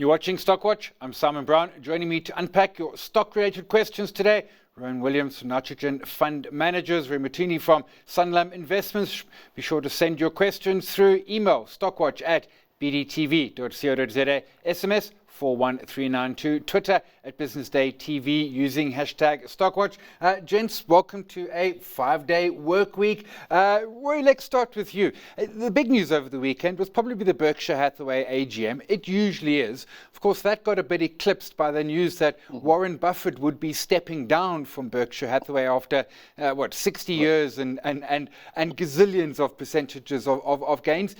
You're watching Stockwatch. I'm Simon Brown. Joining me to unpack your stock-related questions today, Rowan Williams from Nitrogen Fund Managers, Mutooni from Sanlam Investments. Be sure to send your questions through email, stockwatch@bdtv.co.za, SMS 41392, Twitter @BusinessDayTV using hashtag Stockwatch. Gents, welcome to a 5-day work week. Roy, let's start with you. The big news over the weekend was probably the Berkshire Hathaway AGM. It usually is. Of course, that got a bit eclipsed by the news that Warren Buffett would be stepping down from Berkshire Hathaway after, 60 years and gazillions of percentages of gains.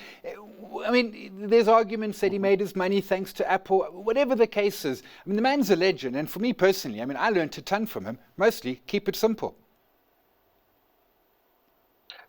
I mean, there's arguments that he made his money thanks to Apple. Whatever the case is, I mean, the man's a legend. And for me personally, I mean, I learned a ton from him. Mostly, keep it simple.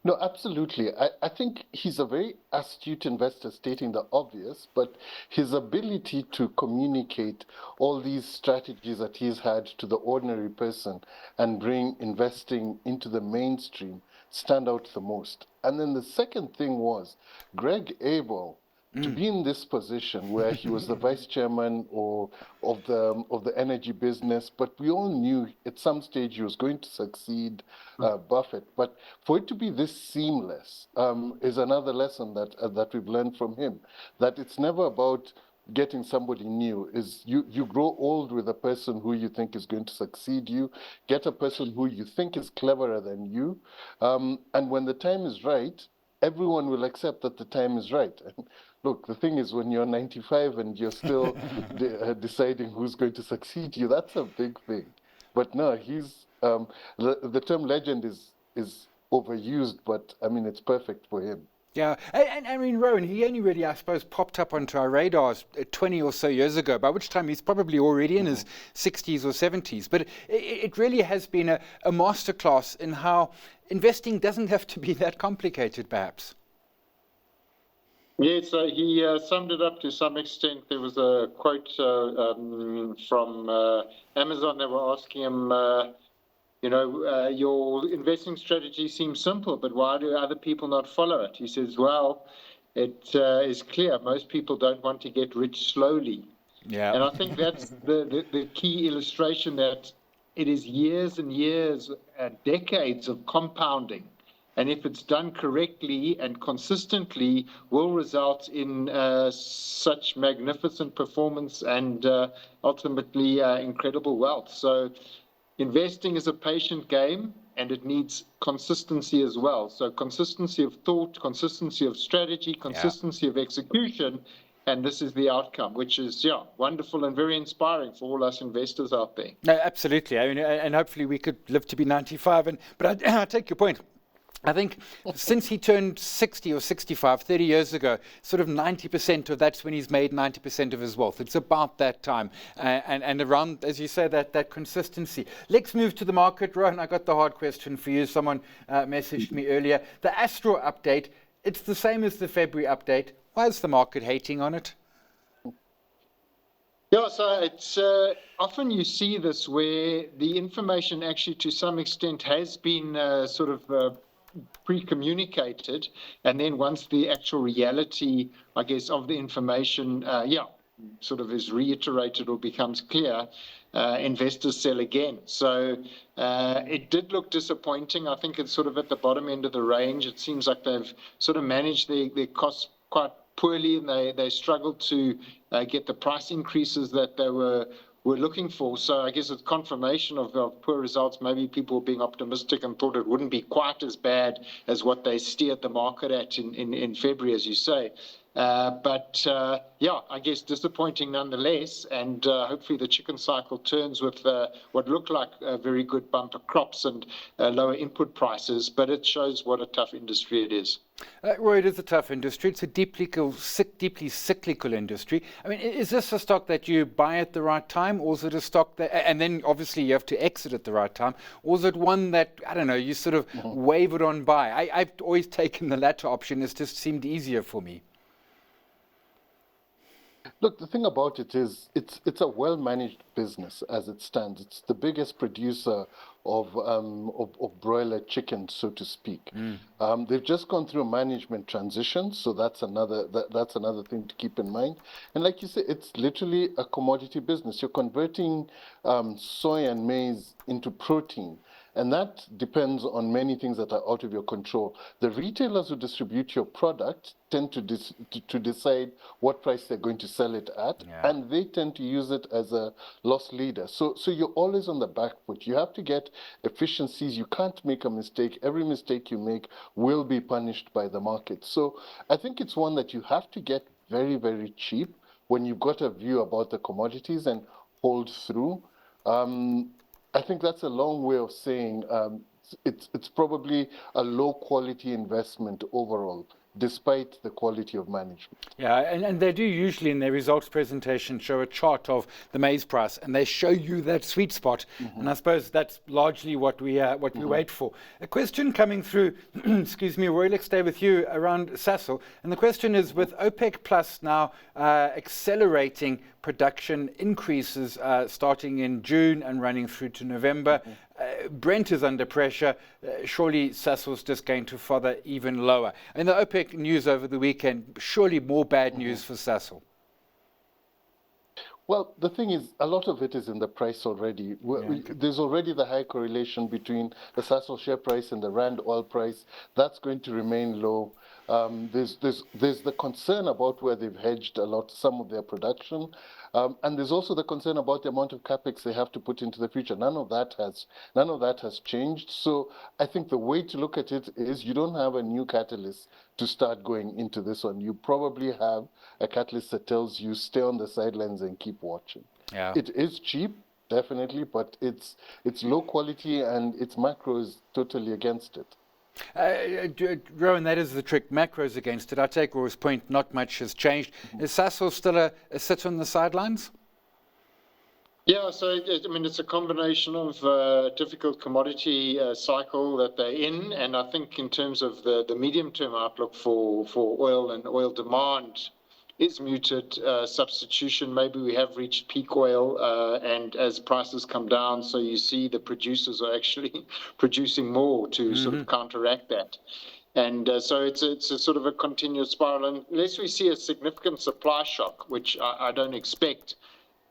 No, absolutely. I think he's a very astute investor, stating the obvious, but his ability to communicate all these strategies that he's had to the ordinary person and bring investing into the mainstream stand out the most. And then the second thing was Greg Abel to be in this position where he was the vice chairman of the energy business, but we all knew at some stage he was going to succeed Buffett. But for it to be this seamless is another lesson that we've learned from him. That it's never about getting somebody new. Is you grow old with a person who you think is going to succeed you. Get a person who you think is cleverer than you, and when the time is right, everyone will accept that the time is right. Look, the thing is, when you're 95 and you're still deciding who's going to succeed you, that's a big thing. But no, he's the term legend is overused, but I mean, it's perfect for him. Yeah, and I mean, Rowan, he only really, I suppose, popped up onto our radars 20 or so years ago, by which time he's probably already in his 60s or 70s. But it really has been a masterclass in how investing doesn't have to be that complicated, perhaps. Yes, he summed it up to some extent. There was a quote from Amazon. They were asking him, your investing strategy seems simple, but why do other people not follow it? He says, well, it is clear. Most people don't want to get rich slowly. Yeah. And I think that's the key illustration, that it is years and years, decades of compounding. And if it's done correctly and consistently, will result in such magnificent performance and ultimately incredible wealth. So investing is a patient game, and it needs consistency as well. So consistency of thought, consistency of strategy, consistency of execution, and this is the outcome, which is, wonderful and very inspiring for all us investors out there. No, absolutely. I mean, and hopefully we could live to be 95. But I take your point. I think since he turned 60 or 65, 30 years ago, sort of 90% of that's when he's made 90% of his wealth. It's about that time. And around, as you say, that consistency. Let's move to the market. Rowan, I got the hard question for you. Someone messaged me earlier. The Astral update, it's the same as the February update. Why is the market hating on it? Yeah, so it's often you see this where the information actually to some extent has been pre-communicated, and then once the actual reality, I guess, of the information, sort of is reiterated or becomes clear, investors sell again. So it did look disappointing. I think it's sort of at the bottom end of the range. It seems like they've sort of managed their costs quite poorly, and they struggled to get the price increases that they were looking for. So I guess it's confirmation of poor results. Maybe people were being optimistic and thought it wouldn't be quite as bad as what they steered the market at in February, as you say. I guess disappointing nonetheless. And hopefully the chicken cycle turns with what look like very good bumper crops and lower input prices. But it shows what a tough industry it is. Roy, it is a tough industry. It's a deeply cyclical industry. I mean, is this a stock that you buy at the right time, or is it a stock that, and then obviously you have to exit at the right time, or is it one that, I don't know, you sort of wavered on by? I've always taken the latter option. It's just seemed easier for me. Look, the thing about it is it's a well-managed business as it stands. It's the biggest producer of broiler chicken, so to speak. They've just gone through a management transition, so that's another thing to keep in mind. And like you say, it's literally a commodity business. You're converting soy and maize into protein. And that depends on many things that are out of your control. The retailers who distribute your product tend to decide what price they're going to sell it at, and they tend to use it as a loss leader. So you're always on the back foot. You have to get efficiencies. You can't make a mistake. Every mistake you make will be punished by the market. So I think it's one that you have to get very, very cheap when you've got a view about the commodities and hold through. I think that's a long way of saying it's probably a low quality investment overall, despite the quality of management. Yeah, and they do usually in their results presentation show a chart of the maize price, and they show you that sweet spot. And I suppose that's largely what we wait for. A question coming through, excuse me, Roy, let's stay with you around Sasol. And the question is, with OPEC Plus now accelerating production increases starting in June and running through to November, Brent is under pressure. Surely Sasol's just going to further even lower. And the OPEC news over the weekend, surely more bad news for Sasol. Well, the thing is, a lot of it is in the price already. There's already the high correlation between the Sasol share price and the Rand oil price. That's going to remain low. There's the concern about where they've hedged some of their production. And there's also the concern about the amount of capex they have to put into the future. None of that has changed. So I think the way to look at it is you don't have a new catalyst to start going into this one. You probably have a catalyst that tells you stay on the sidelines and keep watching. Yeah. It is cheap, definitely, but it's low quality and its macro is totally against it. Rowan, that is the trick. Macros against it. I take Roy's point. Not much has changed. Is Sasol still a sit on the sidelines? Yeah, so it's a combination of difficult commodity cycle that they're in, and I think in terms of the medium-term outlook for oil and oil demand is muted. Substitution, maybe we have reached peak oil, and as prices come down, so you see the producers are actually producing more to sort of counteract that. And so it's a sort of a continuous spiral. And unless we see a significant supply shock, which I don't expect,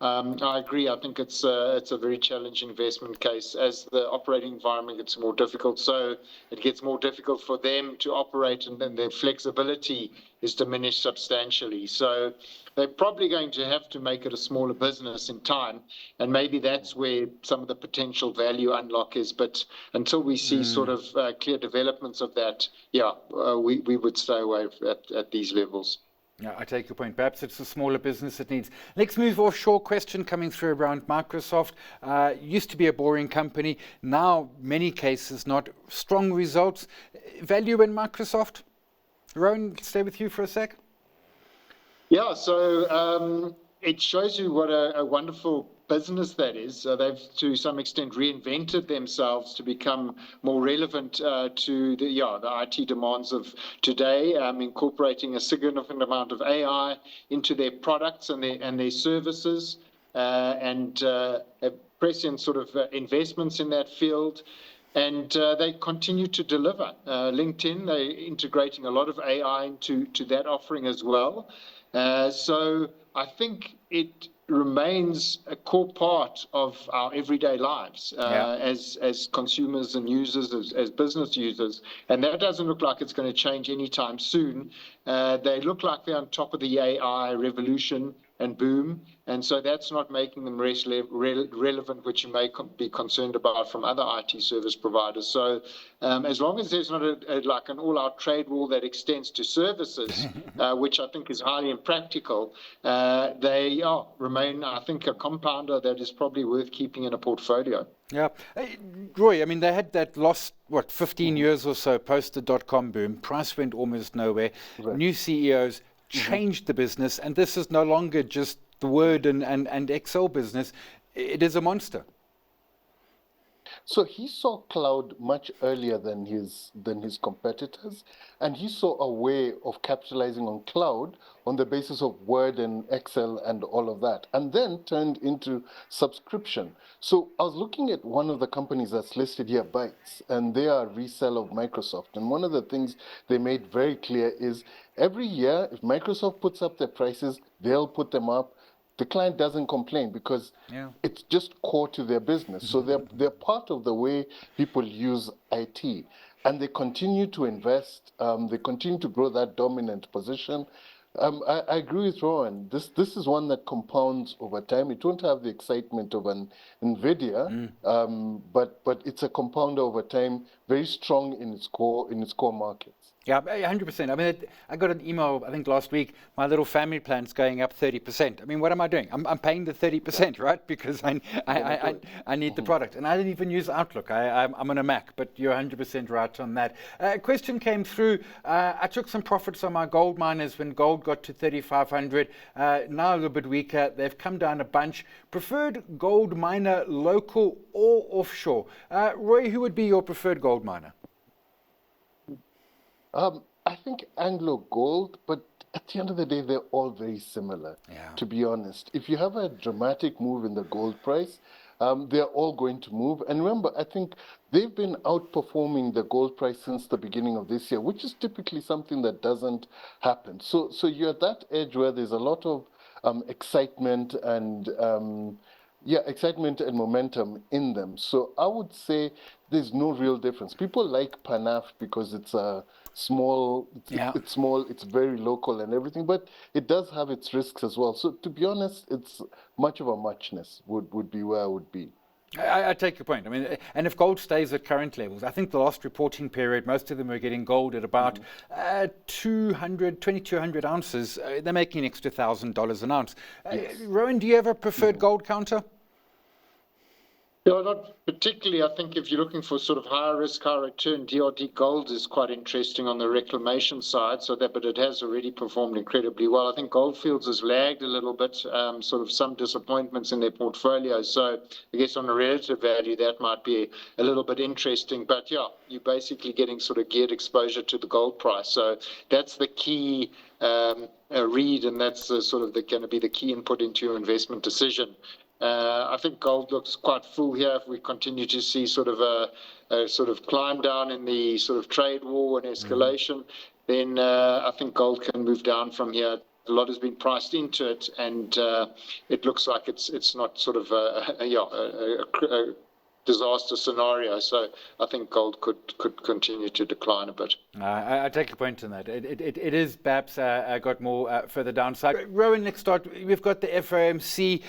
I agree. I think it's a very challenging investment case as the operating environment gets more difficult. So it gets more difficult for them to operate, and then their flexibility is diminished substantially. So they're probably going to have to make it a smaller business in time, and maybe that's where some of the potential value unlock is. But until we see sort of clear developments of that, we would stay away at these levels. Yeah, I take your point. Perhaps it's a smaller business it needs. Let's move offshore. Question coming through around Microsoft. Used to be a boring company. Now, many cases, not strong results. Value in Microsoft? Rowan, stay with you for a sec. Yeah, so it shows you what a wonderful business that is. They've, to some extent, reinvented themselves to become more relevant to the IT demands of today, incorporating a significant amount of AI into their products and their services, and prescient sort of investments in that field. And they continue to deliver. LinkedIn, they're integrating a lot of AI into that offering as well. So I think it remains a core part of our everyday lives as consumers and users, as business users. And that doesn't look like it's going to change anytime soon. They look like they're on top of the AI revolution and boom. And so that's not making them less relevant, which you may be concerned about from other IT service providers. So as long as there's not like an all-out trade war that extends to services, which I think is highly impractical, they remain, I think, a compounder that is probably worth keeping in a portfolio. Yeah. Roy, I mean, they had that lost, 15 years or so post the dot-com boom. Price went almost nowhere. Right. New CEOs changed the business, and this is no longer just the Word and Excel business. It is a monster. So he saw cloud much earlier than his competitors, and he saw a way of capitalizing on cloud on the basis of Word and Excel and all of that, and then turned into subscription. So I was looking at one of the companies that's listed here, Bytes, and they are a resell of Microsoft. And one of the things they made very clear is every year, if Microsoft puts up their prices, they'll put them up. The client doesn't complain because Yeah. it's just core to their business. So they're part of the way people use IT, and they continue to invest. They continue to grow that dominant position. I agree with Rowan. This is one that compounds over time. It won't have the excitement of an Nvidia, but it's a compounder over time, very strong in its core markets. Yeah, 100%. I mean, I got an email, I think last week, my little family plan's going up 30%. I mean, what am I doing? I'm paying the 30%, right? Because I need the product. And I didn't even use Outlook. I'm on a Mac, but you're 100% right on that. A question came through. I took some profits on my gold miners when gold got to 3,500. Now a little bit weaker. They've come down a bunch. Preferred gold miner, local or offshore? Roy, who would be your preferred gold miner? I think Anglo Gold, but at the end of the day, they're all very similar, Yeah. to be honest. If you have a dramatic move in the gold price, they're all going to move. And remember, I think they've been outperforming the gold price since the beginning of this year, which is typically something that doesn't happen. So you're at that edge where there's a lot of excitement and excitement and momentum in them. So I would say there's no real difference. People like Panaf because it's a small, Yeah. it's small, it's very local and everything, but it does have its risks as well. So to be honest, it's much of a muchness would be where I would be. I take your point. I mean, and if gold stays at current levels, I think the last reporting period, most of them were getting gold at about 2,200 ounces. They're making an extra $1,000 an ounce. Yes. Rowan, do you have a preferred gold counter? No, not particularly. I think if you're looking for sort of higher risk, higher return, DRD Gold is quite interesting on the reclamation side. But it has already performed incredibly well. I think Goldfields has lagged a little bit, sort of some disappointments in their portfolio. So I guess on a relative value, that might be a little bit interesting. But yeah, you're basically getting sort of geared exposure to the gold price. So that's the key read, and that's going to be the key input into your investment decision. I think gold looks quite full here. If we continue to see sort of a sort of climb down in the sort of trade war and escalation, then I think gold can move down from here. A lot has been priced into it, and it looks like it's not sort of a disaster scenario. So I think gold could continue to decline a bit. I take a point on that. It is perhaps got more further downside. Rowan, next start. We've got the FOMC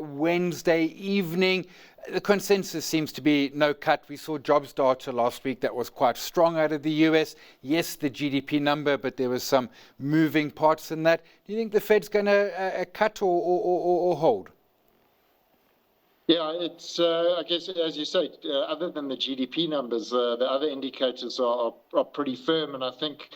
Wednesday evening. The consensus seems to be no cut. We saw jobs data last week that was quite strong out of the US. Yes, the GDP number, but there was some moving parts in that. Do you think the Fed's going to cut or hold? Yeah, it's, I guess, as you say, other than the GDP numbers, the other indicators are pretty firm. And I think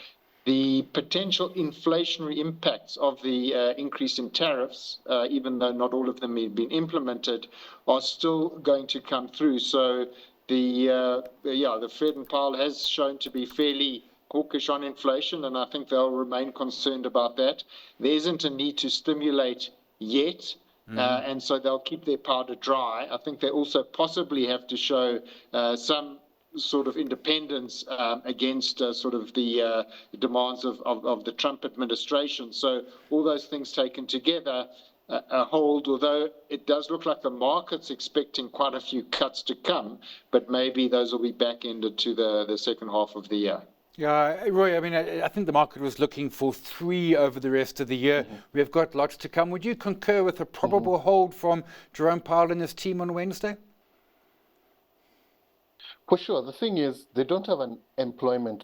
the potential inflationary impacts of the increase in tariffs, even though not all of them have been implemented, are still going to come through. So the Fed and Powell has shown to be fairly hawkish on inflation, and I think they'll remain concerned about that. There isn't a need to stimulate yet. And so they'll keep their powder dry. I think they also possibly have to show some sort of independence against sort of the demands of the Trump administration. So all those things taken together hold, although it does look like the market's expecting quite a few cuts to come, but maybe those will be back-ended to the second half of the year. Yeah, Roy, I mean, I think the market was looking for 3 over the rest of the year. We've got lots to come. Would you concur with a probable hold from Jerome Powell and his team on Wednesday? For sure. The thing is, they don't have an unemployment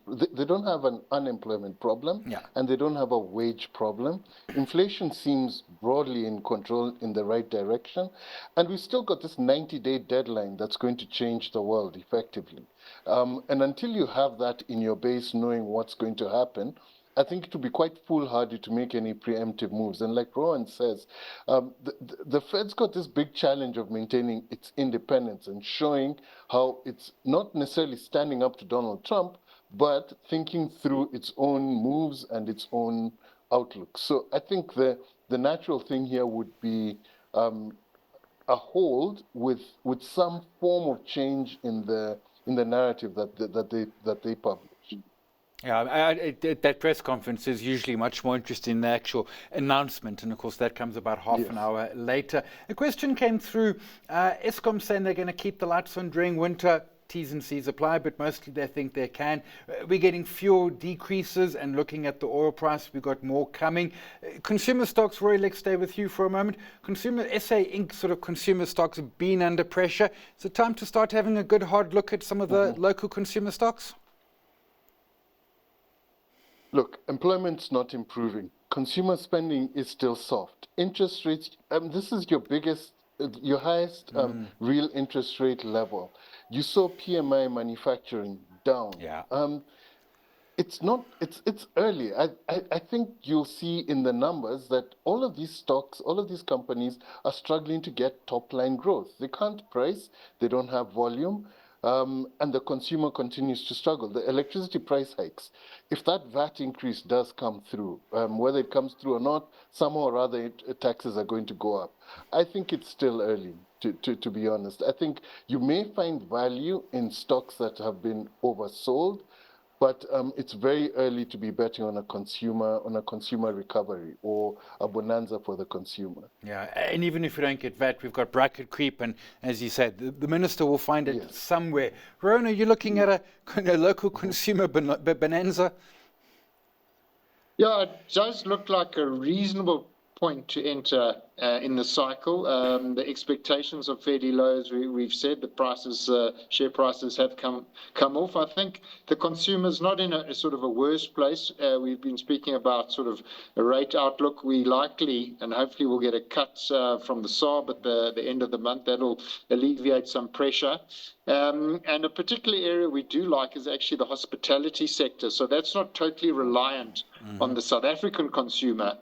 problem, and they don't have a wage problem. Inflation seems broadly in control in the right direction, and we've still got this 90-day deadline that's going to change the world effectively. And until you have that in your base, knowing what's going to happen, I think it would be quite foolhardy to make any preemptive moves. And like Rowan says, the Fed's got this big challenge of maintaining its independence and showing how it's not necessarily standing up to Donald Trump, but thinking through its own moves and its own outlook. So I think the natural thing here would be a hold with some form of change in the narrative that they publish. Yeah, that press conference is usually much more interesting than the actual announcement, and of course that comes about half an hour later. A question came through, Eskom saying they're going to keep the lights on during winter. T's and C's apply, but mostly they think they can. We're getting fuel decreases, and looking at the oil price, we've got more coming. Consumer stocks, Roy, let's stay with you for a moment. Consumer SA Inc. sort of consumer stocks have been under pressure. Is it time to start having a good hard look at some of the local consumer stocks? Look, employment's not improving. Consumer spending is still soft. Interest rates, this is your highest real interest rate level. You saw PMI manufacturing down. Yeah. It's early. I think you'll see in the numbers that all of these stocks, all of these companies are struggling to get top line growth. They can't price, they don't have volume. And the consumer continues to struggle. The electricity price hikes, if that VAT increase does come through, whether it comes through or not, somehow or other taxes are going to go up. I think it's still early, to be honest. I think you may find value in stocks that have been oversold, but it's very early to be betting on a consumer recovery or a bonanza for the consumer. Yeah, and even if we don't get VAT, we've got bracket creep, and as you said, the minister will find it somewhere. Rowan, are you looking at a local consumer bonanza? Yeah, it does look like a reasonable point to enter in the cycle. The expectations are fairly low, as we've said. The prices, share prices have come off. I think the consumer's not in a sort of a worse place. We've been speaking about sort of a rate outlook. We likely and hopefully will get a cut from the SARB at the end of the month. That'll alleviate some pressure. And a particular area we do like is actually the hospitality sector. So that's not totally reliant on the South African consumer,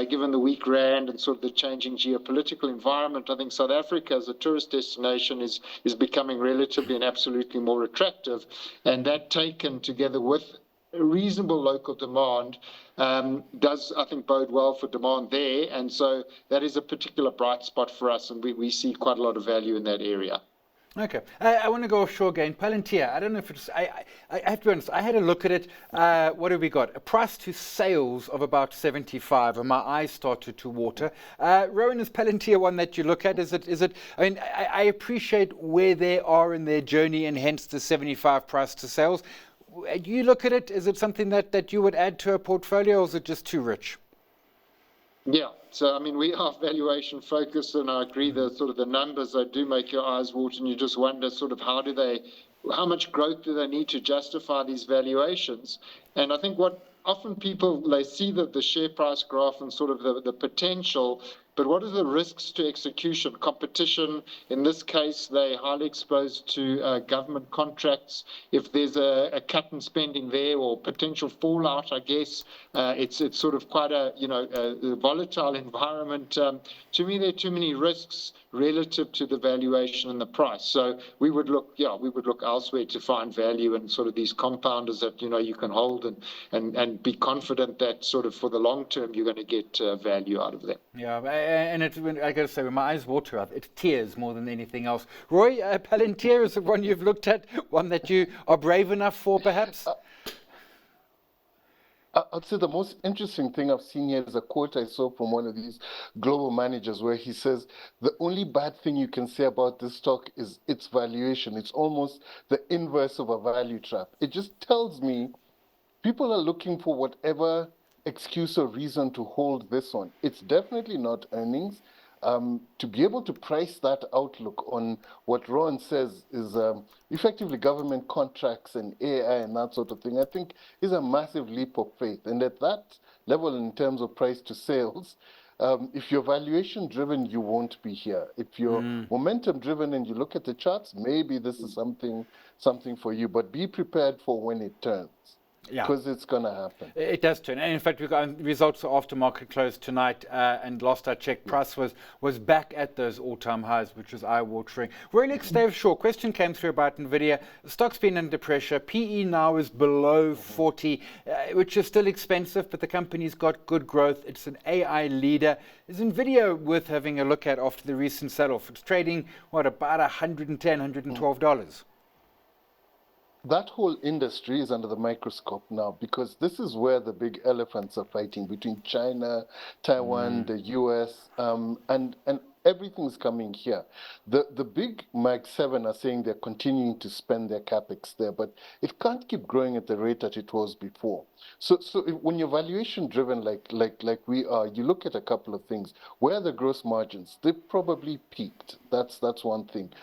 given the weak rand and sort of the changing geopolitical environment. I think South Africa as a tourist destination is becoming relatively and absolutely more attractive. And that taken together with reasonable local demand does, I think, bode well for demand there. And so that is a particular bright spot for us, and we see quite a lot of value in that area. Okay, I want to go offshore again. Palantir, I don't know if it's, I have to be honest, I had a look at it. What have we got? A price to sales of about 75, and my eyes started to water. Rowan, is Palantir one that you look at? Is it, I mean, I appreciate where they are in their journey and hence the 75 price to sales. Do you look at it? Is it something that you would add to a portfolio, or is it just too rich? Yeah, so I mean, we are valuation focused, and I agree that sort of the numbers that do make your eyes water, and you just wonder sort of how much growth do they need to justify these valuations? And I think what often people, they see the share price graph and sort of the potential, but what are the risks to execution? Competition, in this case, they're highly exposed to government contracts. If there's a cut in spending there or potential fallout, I guess, it's sort of quite a volatile environment. To me, there are too many risks relative to the valuation and the price. So we would look elsewhere to find value in sort of these compounders that, you can hold and be confident that sort of for the long term, you're going to get value out of them. Yeah, and I got to say, when my eyes water up, it tears more than anything else. Roy, Palantir is the one you've looked at, one that you are brave enough for, perhaps? I'd say the most interesting thing I've seen here is a quote I saw from one of these global managers where he says, the only bad thing you can say about this stock is its valuation. It's almost the inverse of a value trap. It just tells me people are looking for whatever excuse or reason to hold this one. It's definitely not earnings. To be able to price that outlook on what Rowan says is effectively government contracts and AI and that sort of thing, I think is a massive leap of faith. And at that level, in terms of price to sales, if you're valuation driven, you won't be here. If you're momentum driven and you look at the charts, maybe this is something for you, but be prepared for when it turns. Yeah. because it's going to happen. It does turn. And in fact, we've got results after market close tonight. And last I checked, price was back at those all-time highs, which was eye-watering. Rolex Dave Shaw, question came through about Nvidia. The stock's been under pressure. PE now is below 40, which is still expensive, but the company's got good growth. It's an AI leader. Is Nvidia worth having a look at after the recent sell-off? It's trading, about $110, $112? That whole industry is under the microscope now because this is where the big elephants are fighting between China, Taiwan, the US, and everything's coming here. The big Mag 7 are saying they're continuing to spend their capex there, but it can't keep growing at the rate that it was before. So when you're valuation driven like we are, you look at a couple of things. Where are the gross margins? They've probably peaked. That's one thing.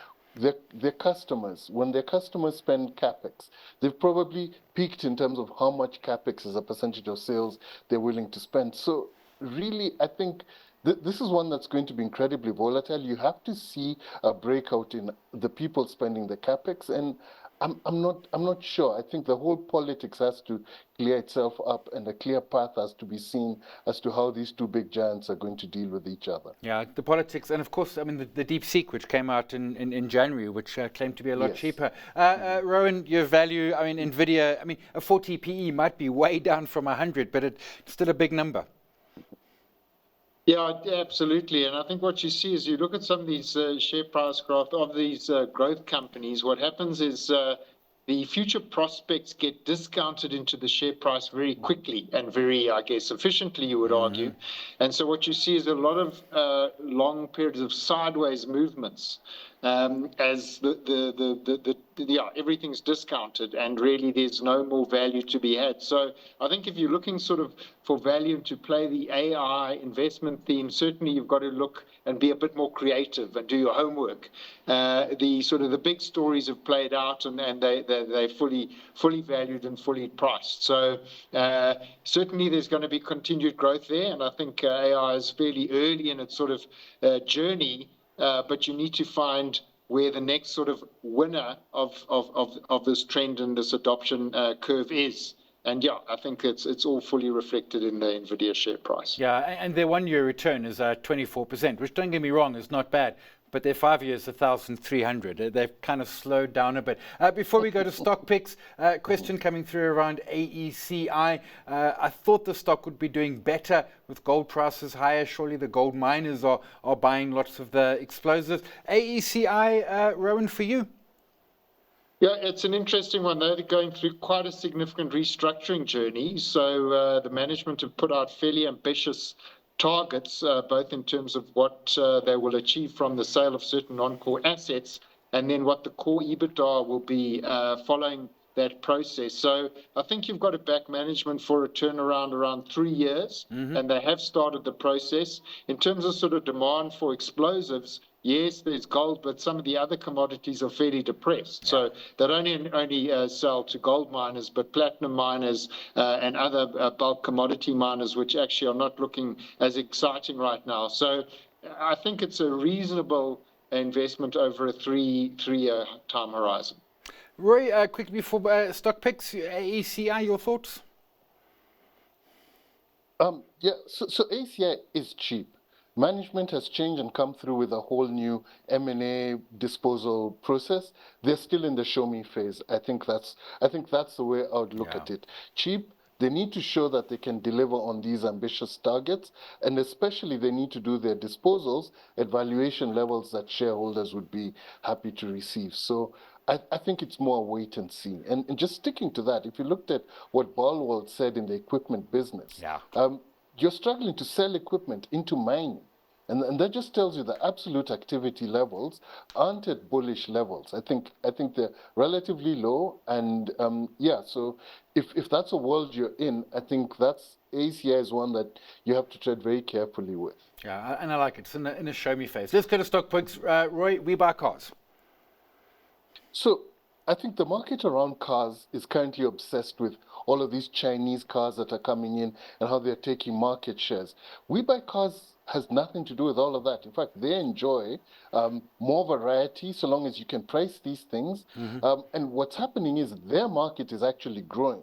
Their customers, when their customers spend capex, they've probably peaked in terms of how much capex as a percentage of sales they're willing to spend. So really, I think this is one that's going to be incredibly volatile. You have to see a breakout in the people spending the capex, and I'm not sure. I think the whole politics has to clear itself up, and a clear path has to be seen as to how these two big giants are going to deal with each other. Yeah, the politics, and of course, I mean the DeepSeek, which came out in January, which claimed to be a lot cheaper. Rowan, your value, I mean Nvidia, I mean a 40 PE might be way down from 100, but it's still a big number. Yeah, absolutely. And I think what you see is you look at some of these share price growth of these growth companies, what happens is the future prospects get discounted into the share price very quickly and very, I guess, efficiently, you would argue. And so what you see is a lot of long periods of sideways movements as everything's discounted and really there's no more value to be had. So I think if you're looking sort of for value to play the AI investment theme, certainly you've got to look and be a bit more creative and do your homework. The big stories have played out and they're fully valued and fully priced. So certainly there's going to be continued growth there, and I think AI is fairly early in its sort of journey. But you need to find where the next sort of winner of this trend and this adoption curve is. And yeah, I think it's all fully reflected in the Nvidia share price. Yeah, and their 1 year return is 24%, which, don't get me wrong, is not bad. But their 5 years, 1,300. They've kind of slowed down a bit. Before we go to stock picks, question coming through around AECI. I thought the stock would be doing better with gold prices higher. Surely the gold miners are buying lots of the explosives. AECI, Rowan, for you? Yeah, it's an interesting one. They're going through quite a significant restructuring journey. So the management have put out fairly ambitious targets, both in terms of what they will achieve from the sale of certain non-core assets and then what the core EBITDA will be following that process. So I think you've got to back management for a turnaround around 3 years, and they have started the process. In terms of sort of demand for explosives, yes, there's gold, but some of the other commodities are fairly depressed. Yeah. So they don't only sell to gold miners, but platinum miners and other bulk commodity miners, which actually are not looking as exciting right now. So I think it's a reasonable investment over a three-year time horizon. Roy, quickly before stock picks, AECI, your thoughts? So AECI is cheap. Management has changed and come through with a whole new M&A disposal process. They're still in the show me phase. I think that's the way I would look at it. Cheap. They need to show that they can deliver on these ambitious targets, and especially they need to do their disposals at valuation levels that shareholders would be happy to receive. So I think it's more wait and see. And just sticking to that, if you looked at what Balwald said in the equipment business, you're struggling to sell equipment into mining. And that just tells you the absolute activity levels aren't at bullish levels. I think they're relatively low. And so if that's a world you're in, I think that's AECI is one that you have to tread very carefully with. Yeah, and I like it. It's in a show me phase. Let's go to stock picks. Roy, we buy cars. So I think the market around cars is currently obsessed with all of these Chinese cars that are coming in and how they're taking market shares. We Buy Cars has nothing to do with all of that. In fact, they enjoy more variety so long as you can price these things. And what's happening is their market is actually growing.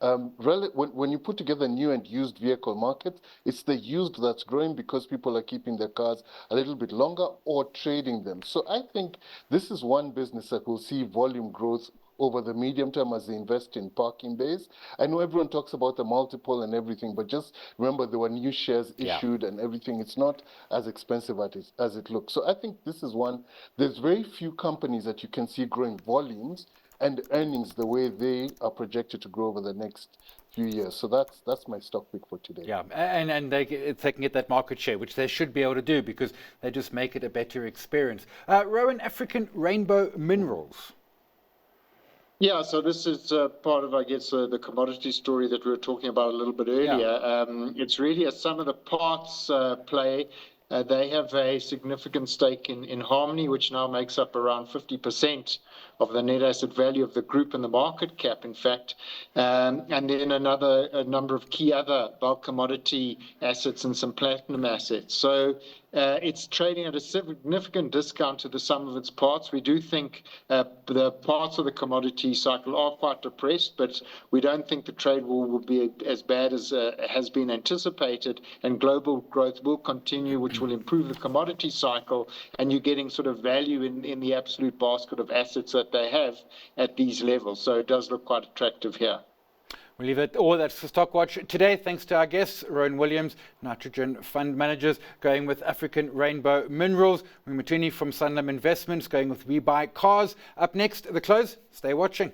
when you put together new and used vehicle markets, it's the used that's growing because people are keeping their cars a little bit longer or trading them. So I think this is one business that will see volume growth over the medium term as they invest in parking bays. I know everyone talks about the multiple and everything, but just remember there were new shares issued and everything. It's not as expensive as it looks. So I think this is one. There's very few companies that you can see growing volumes and earnings the way they are projected to grow over the next few years. So that's my stock pick for today. Yeah, and they can get that market share, which they should be able to do because they just make it a better experience. Rowan, African Rainbow Minerals. Yeah, so this is part of, I guess, the commodity story that we were talking about a little bit earlier. Yeah. It's really a sum of the parts play. They have a significant stake in Harmony, which now makes up around 50% of the net asset value of the group and the market cap, in fact. And then a number of key other bulk commodity assets and some platinum assets. So it's trading at a significant discount to the sum of its parts. We do think the parts of the commodity cycle are quite depressed, but we don't think the trade will be as bad as has been anticipated, and global growth will continue, which will improve the commodity cycle, and you're getting sort of value in the absolute basket of assets that they have at these levels. So it does look quite attractive here. We'll leave it all. That's the Stock Watch today. Thanks to our guests, Rowan Williams, Nitrogen Fund Managers, going with African Rainbow Minerals. Mutooni from Sanlam Investments, going with We Buy Cars. Up next, The Close. Stay watching.